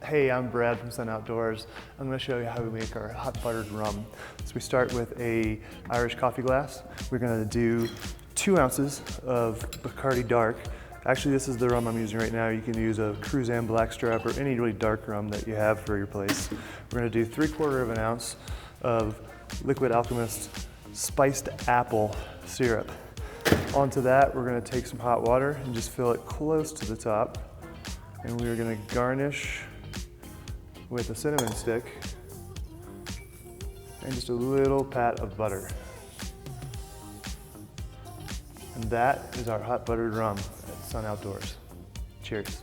Hey, I'm Brad from Sun Outdoors. I'm going to show you how we make our hot buttered rum. So we start with a Irish coffee glass. We're going to do 2 ounces of Bacardi Dark. Actually, this is the rum I'm using right now. You can use a Cruzan Black Strap or any really dark rum that you have for your place. We're going to do 3/4 of an ounce of liquid Alchemist spiced apple syrup. Onto that, we're going to take some hot water and just fill it close to the top. And we're going to garnish with a cinnamon stick and just a little pat of butter. And that is our hot buttered rum at Sun Outdoors. Cheers.